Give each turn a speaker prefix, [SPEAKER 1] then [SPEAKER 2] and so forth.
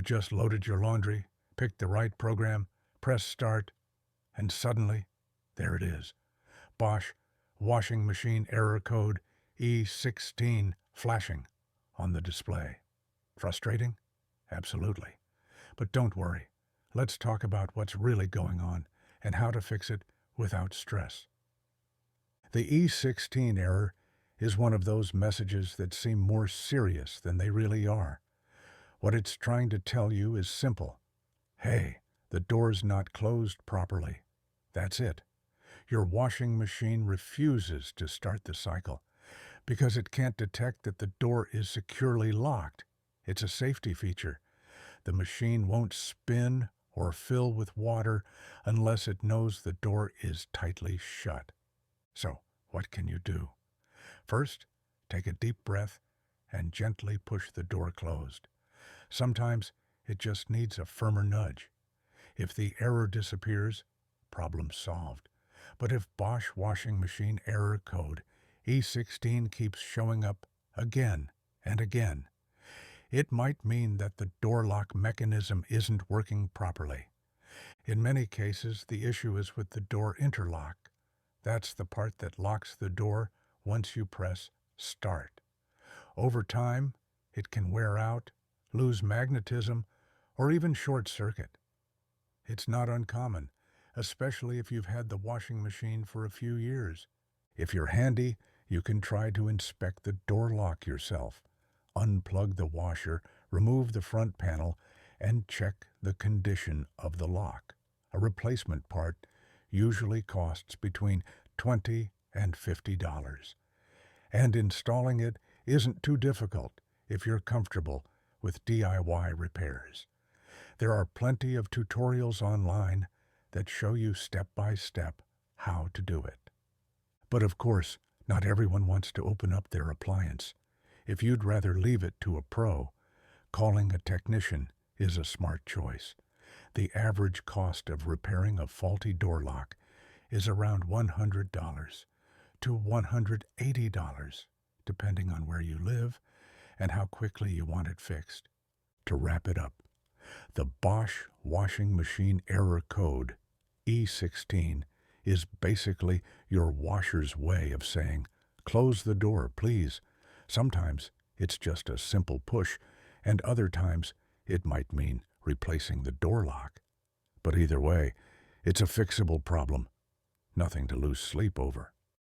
[SPEAKER 1] You've just loaded your laundry, picked the right program, pressed start, and suddenly, there it is. Bosch washing machine error code E16 flashing on the display. Frustrating? Absolutely. But don't worry. Let's talk about what's really going on and how to fix it without stress. The E16 error is one of those messages that seem more serious than they really are. What it's trying to tell you is simple. Hey, the door's not closed properly. That's it. Your washing machine refuses to start the cycle because it can't detect that the door is securely locked. It's a safety feature. The machine won't spin or fill with water unless it knows the door is tightly shut. So, what can you do? First, take a deep breath and gently push the door closed. Sometimes it just needs a firmer nudge. If the error disappears, problem solved. But if Bosch washing machine error code E16 keeps showing up again and again, it might mean that the door lock mechanism isn't working properly. In many cases, the issue is with the door interlock. That's the part that locks the door once you press start. Over time, it can wear out, lose magnetism, or even short circuit. It's not uncommon, especially if you've had the washing machine for a few years. If you're handy, you can try to inspect the door lock yourself. Unplug the washer, remove the front panel, and check the condition of the lock. A replacement part usually costs between $20 and $50. And installing it isn't too difficult if you're comfortable with DIY repairs. There are plenty of tutorials online that show you step by step how to do it. But of course, not everyone wants to open up their appliance. If you'd rather leave it to a pro, calling a technician is a smart choice. The average cost of repairing a faulty door lock is around $100 to $180, depending on where you live and how quickly you want it fixed. To wrap it up, the Bosch washing machine error code E16 is basically your washer's way of saying, "Close the door, please." Sometimes it's just a simple push, and other times it might mean replacing the door lock. But either way, it's a fixable problem. Nothing to lose sleep over.